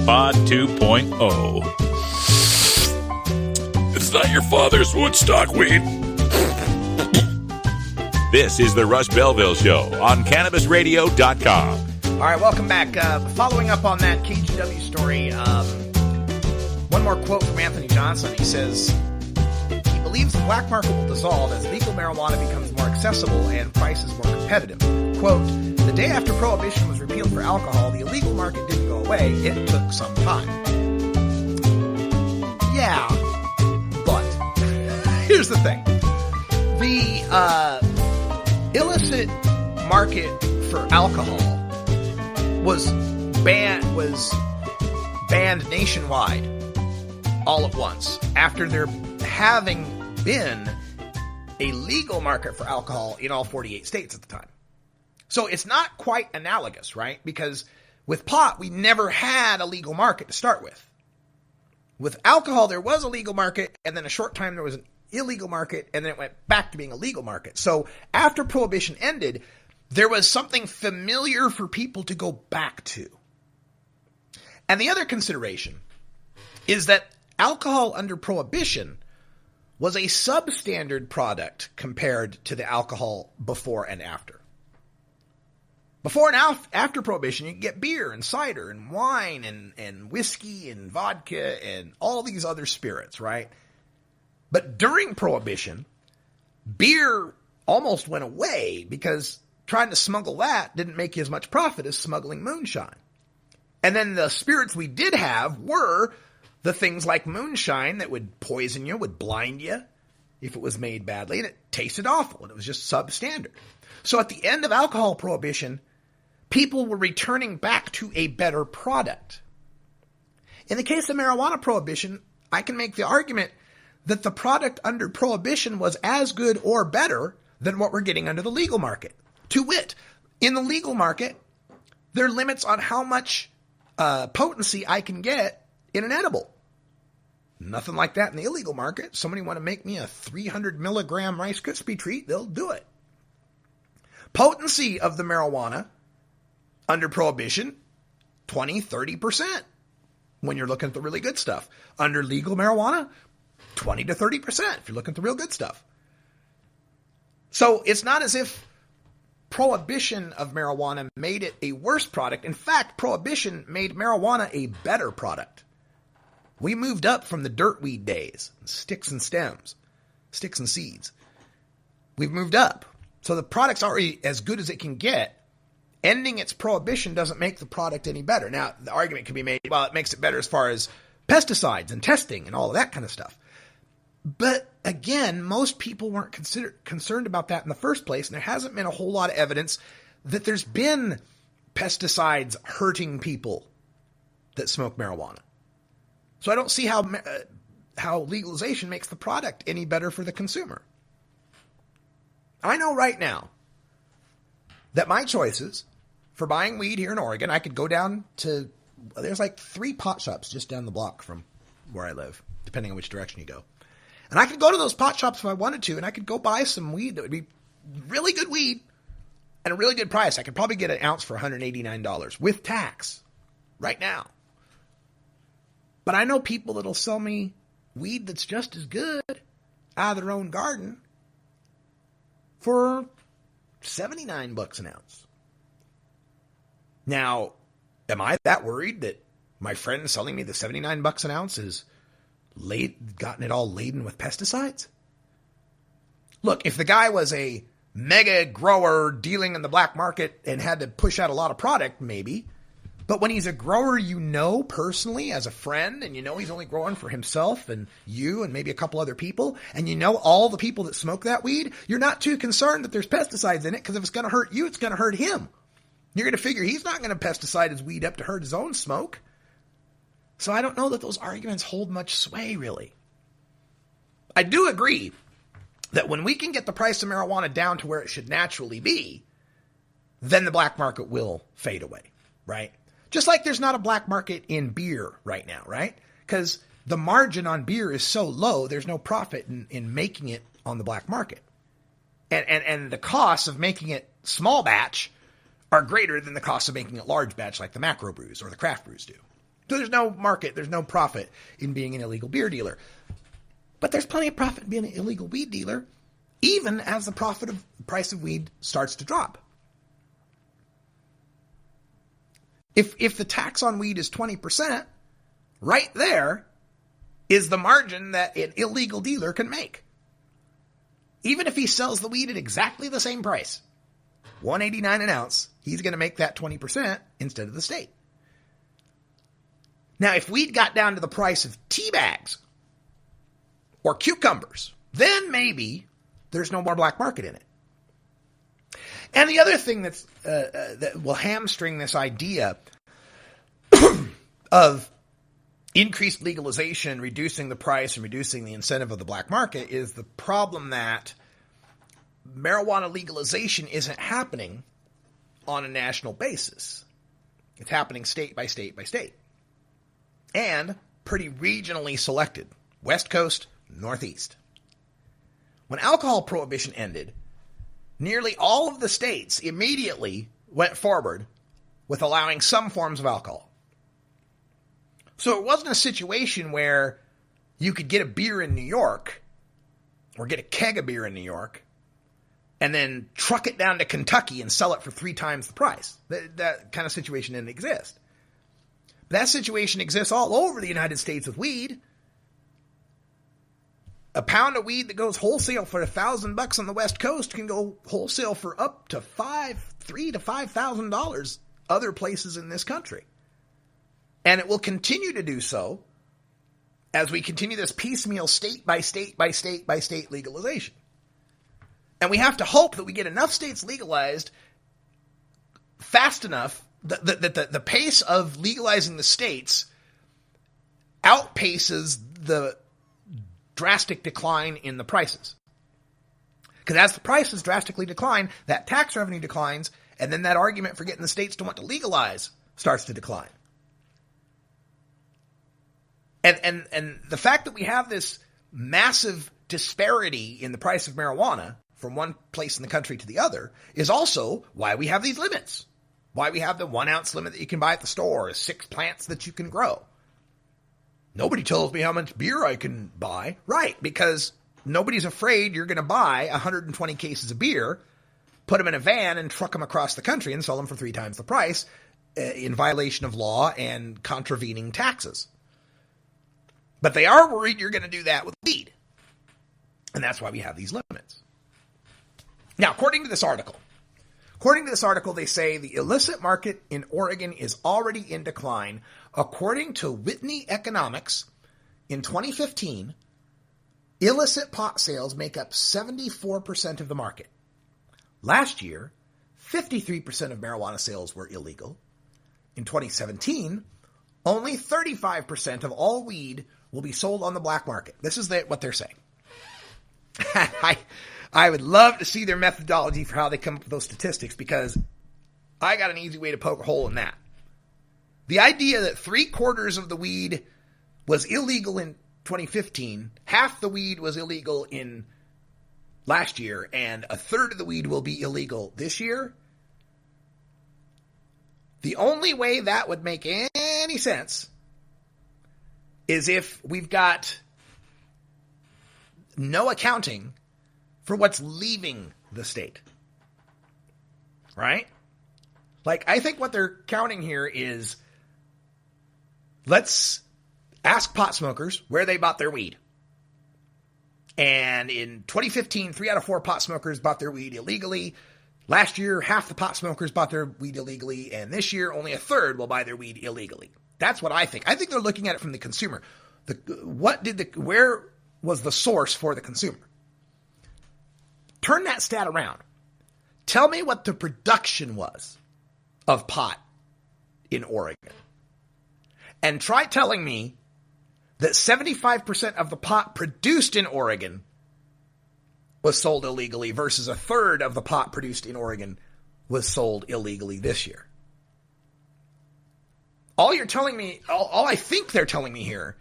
Pod 2.0. It's not your father's Woodstock weed. This is the Russ Belville Show on CannabisRadio.com. All right, welcome back. Following up on that KGW story, one more quote from Anthony Johnson. He says, he believes the black market will dissolve as legal marijuana becomes more accessible and prices more competitive. Quote, the day after Prohibition was repealed for alcohol, the illegal market didn't go away. It took some time. Yeah, but here's the thing. The illicit market for alcohol was banned nationwide all at once after there having been a legal market for alcohol in all 48 states at the time. So it's not quite analogous, right? Because with pot, we never had a legal market to start with. With alcohol, there was a legal market, and then a short time there was an illegal market, and then it went back to being a legal market. So after Prohibition ended, there was something familiar for people to go back to. And the other consideration is that alcohol under Prohibition was a substandard product compared to the alcohol before and after. Before and after Prohibition, you can get beer and cider and wine and whiskey and vodka and all these other spirits, right? But during Prohibition, beer almost went away because trying to smuggle that didn't make you as much profit as smuggling moonshine. And then the spirits we did have were the things like moonshine that would poison you, would blind you if it was made badly, and it tasted awful, and it was just substandard. So at the end of alcohol prohibition, people were returning back to a better product. In the case of marijuana prohibition, I can make the argument that the product under prohibition was as good or better than what we're getting under the legal market. To wit, in the legal market, there are limits on how much potency I can get in an edible. Nothing like that in the illegal market. Somebody want to make me a 300 milligram Rice Krispie treat, they'll do it. Potency of the marijuana under prohibition, 20, 30% when you're looking at the really good stuff. Under legal marijuana, 20 to 30% if you're looking at the real good stuff. So it's not as if prohibition of marijuana made it a worse product. In fact, prohibition made marijuana a better product. We moved up from the dirt weed days, sticks and stems, sticks and seeds. We've moved up. So the product's already as good as it can get. Ending its prohibition doesn't make the product any better. Now, the argument can be made, well, it makes it better as far as pesticides and testing and all of that kind of stuff. But again, most people weren't concerned about that in the first place, and there hasn't been a whole lot of evidence that there's been pesticides hurting people that smoke marijuana. So I don't see how legalization makes the product any better for the consumer. I know right now that my choices for buying weed here in Oregon, I could go down to, there's like 3 pot shops just down the block from where I live, depending on which direction you go. And I could go to those pot shops if I wanted to, and I could go buy some weed that would be really good weed at a really good price. I could probably get an ounce for $189 with tax right now. But I know people that'll sell me weed that's just as good out of their own garden for $79 an ounce. Now, am I that worried that my friend selling me the $79 an ounce is gotten it all laden with pesticides? Look, if the guy was a mega grower dealing in the black market and had to push out a lot of product, maybe. But when he's a grower you know personally as a friend, and you know he's only growing for himself and you and maybe a couple other people, and you know all the people that smoke that weed, you're not too concerned that there's pesticides in it, because if it's going to hurt you, it's going to hurt him. You're going to figure he's not going to pesticide his weed up to hurt his own smoke. So I don't know that those arguments hold much sway, really. I do agree that when we can get the price of marijuana down to where it should naturally be, then the black market will fade away, right? Just like there's not a black market in beer right now, right? Because the margin on beer is so low, there's no profit in making it on the black market. And the costs of making it small batch are greater than the cost of making it large batch like the macro brews or the craft brews do. So there's no market, there's no profit in being an illegal beer dealer. But there's plenty of profit in being an illegal weed dealer, even as the price of weed starts to drop. If the tax on weed is 20%, right there is the margin that an illegal dealer can make. Even if he sells the weed at exactly the same price, $189 an ounce, he's going to make that 20% instead of the state. Now, if weed got down to the price of tea bags or cucumbers, then maybe there's no more black market in it. And the other thing that will hamstring this idea of increased legalization, reducing the price and reducing the incentive of the black market is the problem that marijuana legalization isn't happening on a national basis. It's happening state by state by state. And pretty regionally selected. West Coast, Northeast. When alcohol prohibition ended, nearly all of the states immediately went forward with allowing some forms of alcohol. So it wasn't a situation where you could get a beer in New York or get a keg of beer in New York and then truck it down to Kentucky and sell it for 3 times the price. That kind of situation didn't exist. But that situation exists all over the United States with weed. A pound of weed that goes wholesale for $1,000 on the West Coast can go wholesale for up to $3,000 to $5,000 other places in this country. And it will continue to do so as we continue this piecemeal state by state by state by state legalization. And we have to hope that we get enough states legalized fast enough that the pace of legalizing the states outpaces the drastic decline in the prices. Because as the prices drastically decline, that tax revenue declines, and then that argument for getting the states to want to legalize starts to decline. And the fact that we have this massive disparity in the price of marijuana from one place in the country to the other is also why we have these limits. Why we have the 1 ounce limit that you can buy at the store, 6 plants that you can grow. Nobody tells me how much beer I can buy. Right, because nobody's afraid you're going to buy 120 cases of beer, put them in a van, and truck them across the country and sell them for 3 times the price in violation of law and contravening taxes. But they are worried you're going to do that with weed. And that's why we have these limits. Now, according to this article, they say the illicit market in Oregon is already in decline. According to Whitney Economics, in 2015, illicit pot sales make up 74% of the market. Last year, 53% of marijuana sales were illegal. In 2017, only 35% of all weed will be sold on the black market. This is what they're saying. I would love to see their methodology for how they come up with those statistics, because I got an easy way to poke a hole in that. The idea that 3/4 of the weed was illegal in 2015, half the weed was illegal in last year, and 1/3 of the weed will be illegal this year. The only way that would make any sense is if we've got no accounting for what's leaving the state. Right? Like, I think what they're counting here is, let's ask pot smokers where they bought their weed. And in 2015, 3 out of 4 pot smokers bought their weed illegally. Last year, half the pot smokers bought their weed illegally. And this year, only 1/3 will buy their weed illegally. That's what I think. I think they're looking at it from the consumer. Where was the source for the consumer? Turn that stat around. Tell me what the production was of pot in Oregon. And try telling me that 75% of the pot produced in Oregon was sold illegally versus 1/3 of the pot produced in Oregon was sold illegally this year. All you're telling me, all I think they're telling me here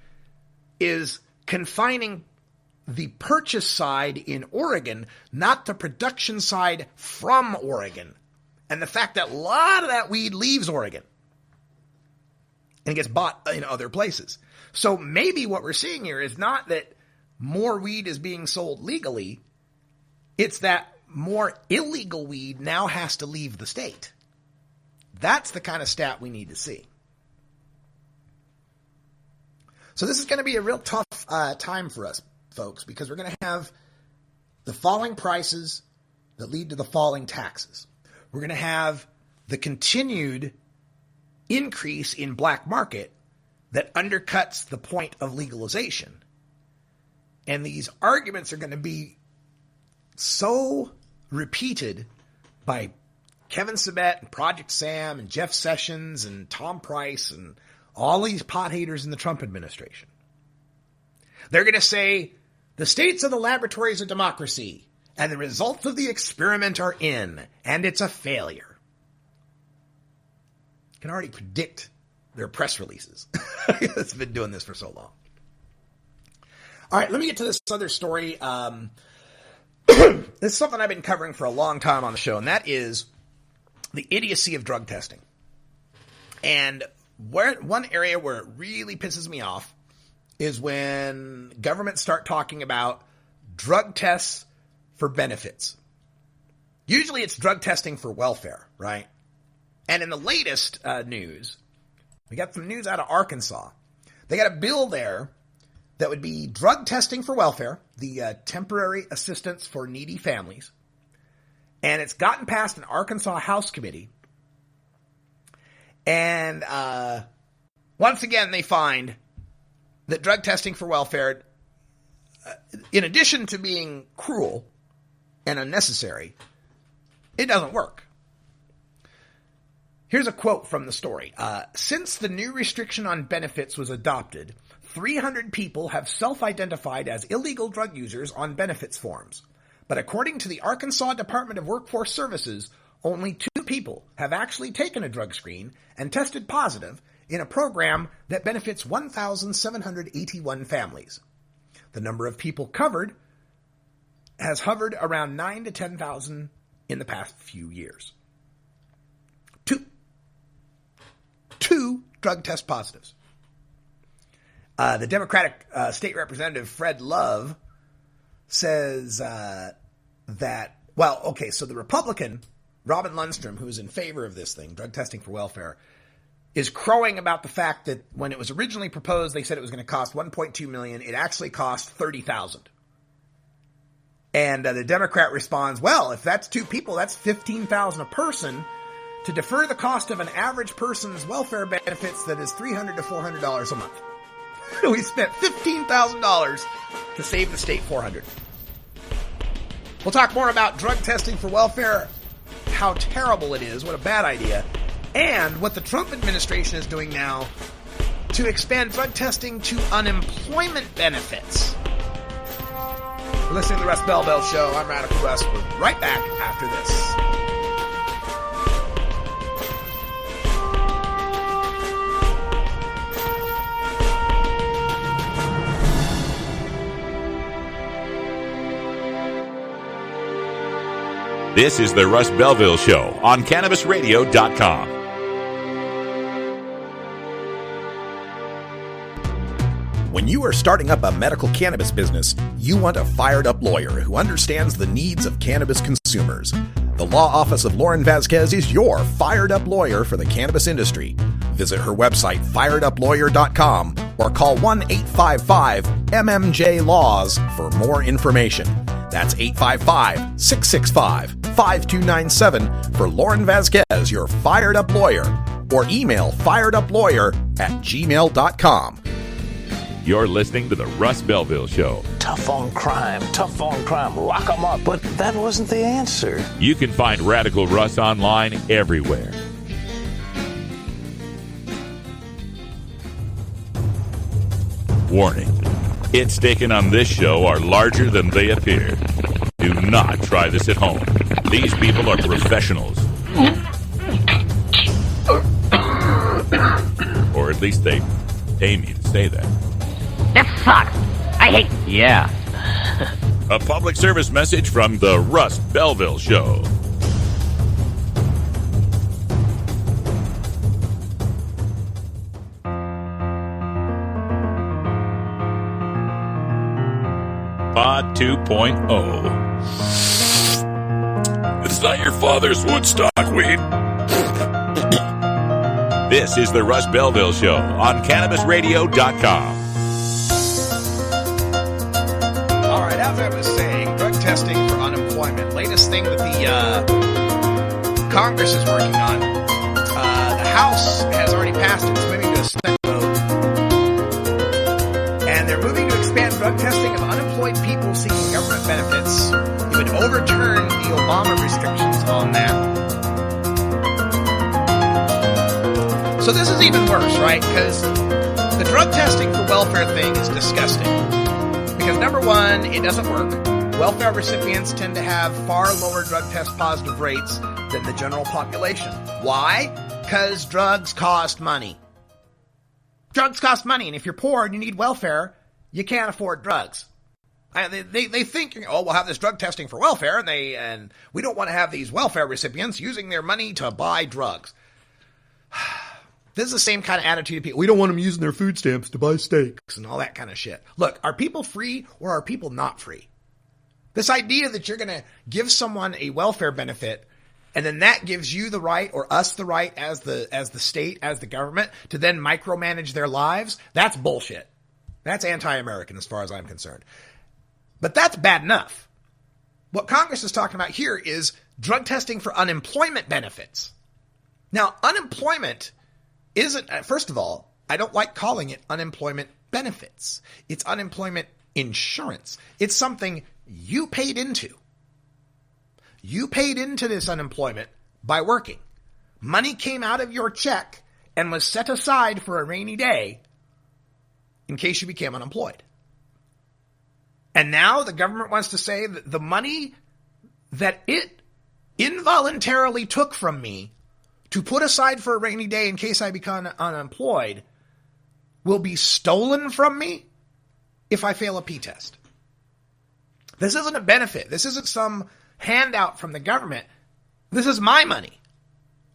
is confining the purchase side in Oregon, not the production side from Oregon. And the fact that a lot of that weed leaves Oregon and gets bought in other places. So maybe what we're seeing here is not that more weed is being sold legally. It's that more illegal weed now has to leave the state. That's the kind of stat we need to see. So this is going to be a real tough time for us, folks, because we're going to have the falling prices that lead to the falling taxes. We're going to have the continued increase in black market that undercuts the point of legalization. And these arguments are going to be so repeated by Kevin Sabet and Project Sam and Jeff Sessions and Tom Price and all these pot haters in the Trump administration. They're going to say the states are the laboratories of democracy and the results of the experiment are in, and it's a failure. You can already predict their press releases. It's been doing this for so long. All right, let me get to this other story. This is something I've been covering for a long time on the show, and that is the idiocy of drug testing. And one area where it really pisses me off is when governments start talking about drug tests for benefits. Usually it's drug testing for welfare, right? And in the latest news, we got some news out of Arkansas. They got a bill there that would be drug testing for welfare, the temporary assistance for needy families. And it's gotten past an Arkansas House committee. And once again, they find that drug testing for welfare, in addition to being cruel and unnecessary, it doesn't work. Here's a quote from the story. Since the new restriction on benefits was adopted, 300 people have self-identified as illegal drug users on benefits forms. But according to the Arkansas Department of Workforce Services, only 2 people have actually taken a drug screen and tested positive in a program that benefits 1,781 families. The number of people covered has hovered around 9,000 to 10,000 in the past few years. Two drug test positives. The Democratic State Representative Fred Love says so the Republican Robin Lundstrom, who's in favor of this thing, drug testing for welfare, is crowing about the fact that when it was originally proposed, they said it was going to cost $1.2 million. It actually cost $30,000. And the Democrat responds, well, if that's two people, that's $15,000 a person to defer the cost of an average person's welfare benefits that is $300 to $400 a month. We spent $15,000 to save the state $400. We'll talk more about drug testing for welfare, how terrible it is, what a bad idea, and what the Trump administration is doing now to expand drug testing to unemployment benefits. You're listening to the Russ Belville Show. I'm Radical Russ. We're right back after this. This is the Russ Belville Show on CannabisRadio.com. When you are starting up a medical cannabis business, you want a fired-up lawyer who understands the needs of cannabis consumers. The law office of Lauren Vasquez is your fired-up lawyer for the cannabis industry. Visit her website, fireduplawyer.com, or call 1-855-MMJ-LAWS for more information. That's 855-665-5297 for Lauren Vasquez, your fired-up lawyer, or email fireduplawyer@gmail.com. You're listening to the Russ Belville Show. Tough on crime, lock them up. But that wasn't the answer. You can find Radical Russ online everywhere. Warning. Hits taken on this show are larger than they appear. Do not try this at home. These people are professionals. Or at least they pay me to say that. This sucks. I hate... Yeah. A public service message from the Russ Belville Show. Pod 2.0. It's not your father's Woodstock weed. This is the Russ Belville Show on CannabisRadio.com. All right, as I was saying, drug testing for unemployment. Latest thing that the Congress is working on. The House has already passed it. It's moving to a Senate vote. And they're moving to expand drug testing of unemployed people seeking government benefits. It would overturn the Obama restrictions on that. So this is even worse, right? Because the drug testing for welfare thing is disgusting. Because number one, it doesn't work. Welfare recipients tend to have far lower drug test positive rates than the general population. Why? Because drugs cost money. Drugs cost money, and if you're poor and you need welfare, you can't afford drugs. They think, oh, we'll have this drug testing for welfare, and we don't want to have these welfare recipients using their money to buy drugs. This is the same kind of attitude of people. We don't want them using their food stamps to buy steaks and all that kind of shit. Look, are people free or are people not free? This idea that you're going to give someone a welfare benefit and then that gives you the right or us the right as the state, as the government to then micromanage their lives, that's bullshit. That's anti-American as far as I'm concerned. But that's bad enough. What Congress is talking about here is drug testing for unemployment benefits. Now, unemployment isn't, first of all, I don't like calling it unemployment benefits. It's unemployment insurance. It's something you paid into. You paid into this unemployment by working. Money came out of your check and was set aside for a rainy day in case you became unemployed. And now the government wants to say that the money that it involuntarily took from me to put aside for a rainy day in case I become unemployed will be stolen from me if I fail a P-test. This isn't a benefit. This isn't some handout from the government. This is my money.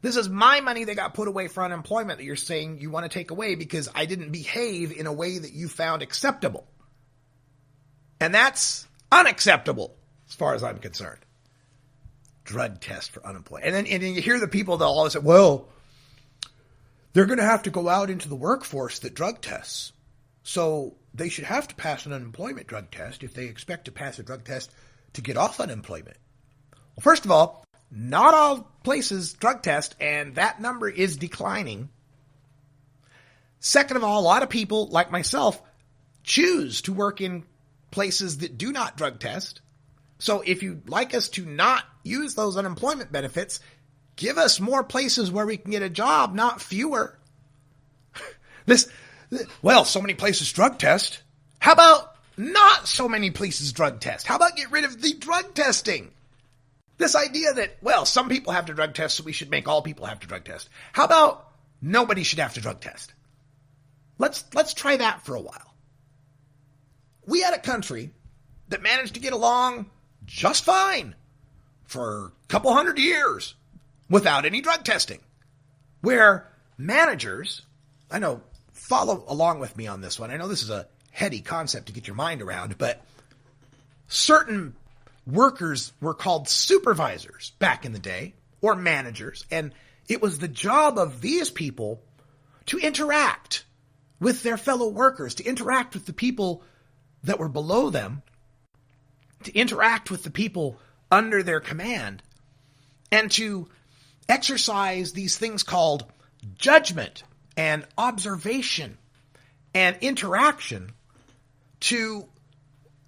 This is my money that got put away for unemployment that you're saying you want to take away because I didn't behave in a way that you found acceptable. And that's unacceptable as far as I'm concerned. Drug test for unemployed. And then you hear the people that all say, well, they're going to have to go out into the workforce that drug tests. So they should have to pass an unemployment drug test if they expect to pass a drug test to get off unemployment? Well, first of all, not all places drug test, and that number is declining. Second of all, a lot of people like myself choose to work in places that do not drug test. So if you'd like us to not use those unemployment benefits, give us more places where we can get a job, not fewer. So many places drug test. How about not so many places drug test? How about get rid of the drug testing? This idea that, some people have to drug test, so we should make all people have to drug test. How about nobody should have to drug test? Let's try that for a while. We had a country that managed to get along just fine for a couple hundred years without any drug testing, where managers, I know, follow along with me on this one. I know this is a heady concept to get your mind around, but certain workers were called supervisors back in the day, or managers, and it was the job of these people to interact with their fellow workers, to interact with the people that were below them, to interact with the people under their command, and to exercise these things called judgment and observation and interaction to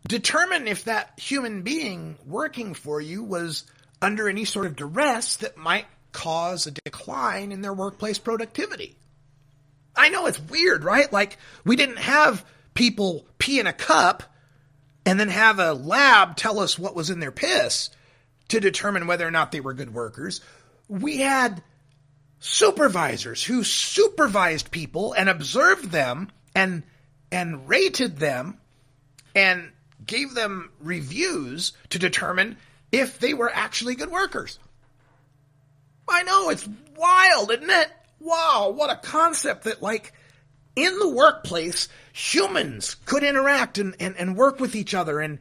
determine if that human being working for you was under any sort of duress that might cause a decline in their workplace productivity. I know it's weird, right? Like, we didn't have people pee in a cup and then have a lab tell us what was in their piss to determine whether or not they were good workers. We had supervisors who supervised people and observed them and rated them and gave them reviews to determine if they were actually good workers. I know, it's wild, isn't it? Wow, what a concept that, like, in the workplace, humans could interact and work with each other, and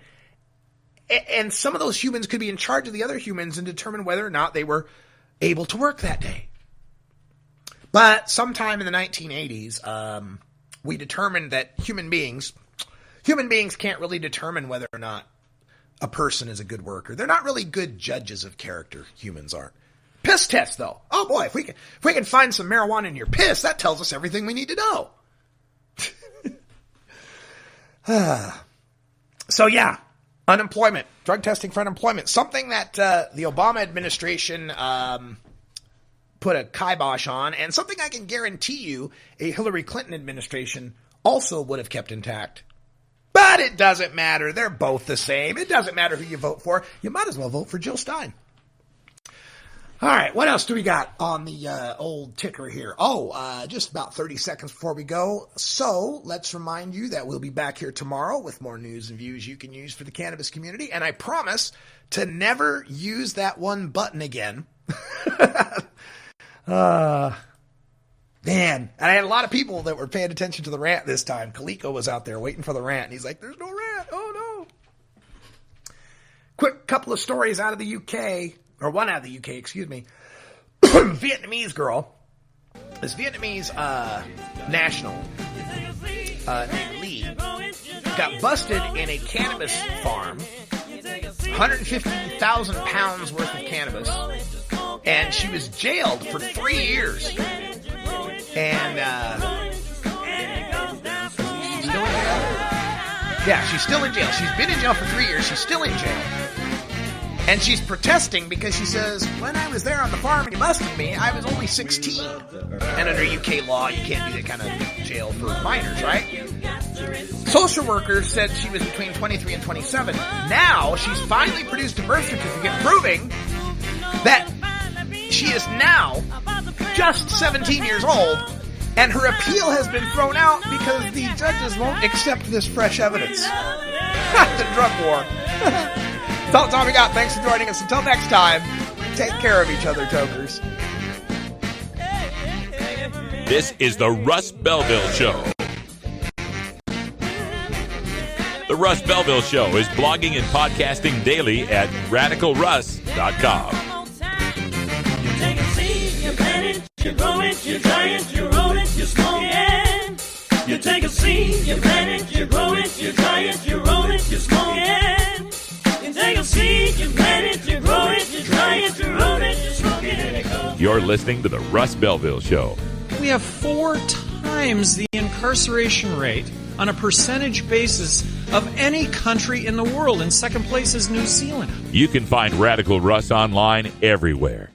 some of those humans could be in charge of the other humans and determine whether or not they were able to work that day. But sometime in the 1980s, we determined that human beings can't really determine whether or not a person is a good worker. They're not really good judges of character. Humans aren't. Piss test, though. Oh boy, if we can find some marijuana in your piss, that tells us everything we need to know. So yeah, unemployment, drug testing for unemployment, something that the Obama administration put a kibosh on, and something I can guarantee you a Hillary Clinton administration also would have kept intact. But it doesn't matter. They're both the same. It doesn't matter who you vote for. You might as well vote for Jill Stein. All right, what else do we got on the old ticker here? Just about 30 seconds before we go. So let's remind you that we'll be back here tomorrow with more news and views you can use for the cannabis community. And I promise to never use that one button again. Man, and I had a lot of people that were paying attention to the rant this time. Kaliko was out there waiting for the rant, and he's like, there's no rant. Oh, no. Quick couple of stories out of the UK. Or one out of the UK, excuse me. Vietnamese girl. This Vietnamese national named Lee got busted in a cannabis farm. 150,000 pounds worth of cannabis. And she was jailed for 3 years. And she's still in jail? Yeah, she's still in jail. She's been in jail for 3 years. She's still in jail. And she's protesting because she says, when I was there on the farm and you busted me, I was only 16. And under UK law, you can't do that kind of jail for minors, right? Social workers said she was between 23 and 27. Now, she's finally produced a birth certificate proving that she is now just 17 years old, and her appeal has been thrown out because the judges won't accept this fresh evidence. The drug war. That's all the time we got. Thanks for joining us. Until next time, take care of each other, Tokers. This is the Russ Belville Show. The Russ Belville Show is blogging and podcasting daily at RadicalRuss.com. You take a seed, you plant it, you grow it, you dry it, you roll it, you smoke it. You take a seed, you plant it, you grow it, you dry it, you roll it, you smoke it. You take a a seed, you plant it, you grow it, you dry it, you roll it, you smoke it, and it goes. You're listening to the Russ Belville Show. We have 4 times the incarceration rate on a percentage basis of any country in the world. In second place is New Zealand. You can find Radical Russ online everywhere.